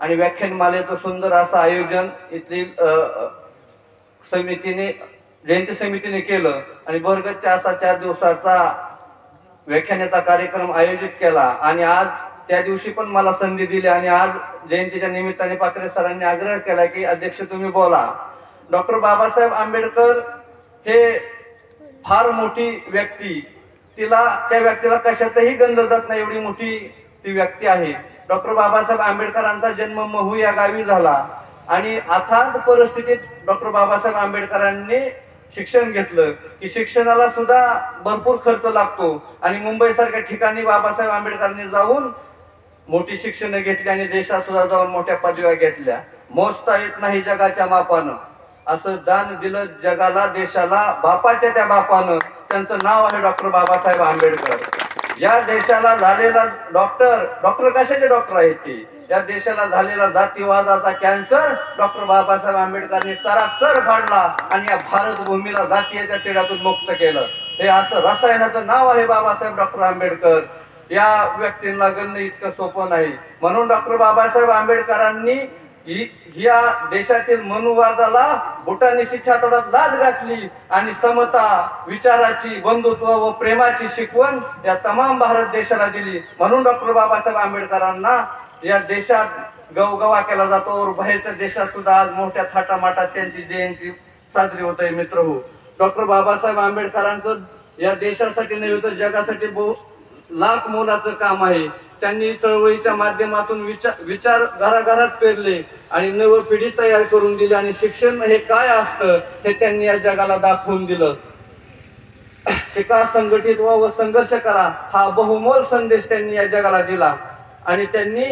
आणि व्याख्यानमालेचं सुंदर असं आयोजन इथली समितीने जयंती समितीने केलं आणि भरगतच्या असा 4 दिवसाचा व्याख्यानाचा कार्यक्रम आयोजित केला आणि आज त्या दिवशी पण मला संधी दिली आणि आज जयंतीच्या निमित्ताने पाखरे सरांनी आग्रह केला की अध्यक्ष तुम्ही बोला. डॉक्टर बाबासाहेब आंबेडकर हे फार मोठी व्यक्ती, त्या व्यक्तीला कशातही गणलं जात नाही एवढी मोठी ती व्यक्ती आहे. डॉक्टर बाबासाहेब आंबेडकरांचा जन्म महू या गावी झाला आणि अथांग परिस्थितीत डॉक्टर बाबासाहेब आंबेडकरांनी शिक्षण घेतलं की शिक्षणाला सुद्धा भरपूर खर्च लागतो आणि मुंबई सारख्या ठिकाणी बाबासाहेब आंबेडकरांनी जाऊन मोठी शिक्षण घेतली आणि देशात सुद्धा जाऊन मोठ्या पदव्या घेतल्या. मोजता येत नाही जगाच्या मापानं असं दान दिलं जगाला देशाला बापाच्या त्या बापानं. त्यांचं नाव आहे डॉक्टर बाबासाहेब आंबेडकर. या देशाला झालेला डॉक्टर कशाचे डॉक्टर आहेत ते? या देशाला झालेला जातीवादाचा कॅन्सर डॉक्टर बाबासाहेब आंबेडकरांनी सरासर फाडला आणि या भारत भूमीला जातीयाच्या तिढ्यातून मुक्त केलं. हे असं रसायनाचं नाव आहे बाबासाहेब डॉक्टर आंबेडकर. या व्यक्तींना गणणं इतकं सोपं नाही. म्हणून डॉक्टर बाबासाहेब आंबेडकरांनी या देशातील मनुवादाला बुटानिशी छातोडात लाद घातली आणि समता विचाराची, बंधुत्व व प्रेमाची शिकवण या तमाम भारत देशाला दिली. म्हणून डॉक्टर बाबासाहेब आंबेडकरांना या देशात गवगवा केला जातो और बाहेरच्या देशात सुद्धा आज मोठ्या थाटामाटात त्यांची जयंती साजरी होत आहे. मित्र हो, डॉक्टर बाबासाहेब आंबेडकरांचं या देशासाठी नव्हे तर जगासाठी लाख मोलाचं काम आहे. त्यांनी चळवळीच्या माध्यमातून विचार घराघरात पेरले आणि नव पिढी तयार करून दिली आणि शिक्षण हे काय असतं हे त्यांनी या जगाला दाखवून दिलं. शिका, संघटित व संघर्ष करा हा बहुमोल संदेश त्यांनी या जगाला दिला आणि त्यांनी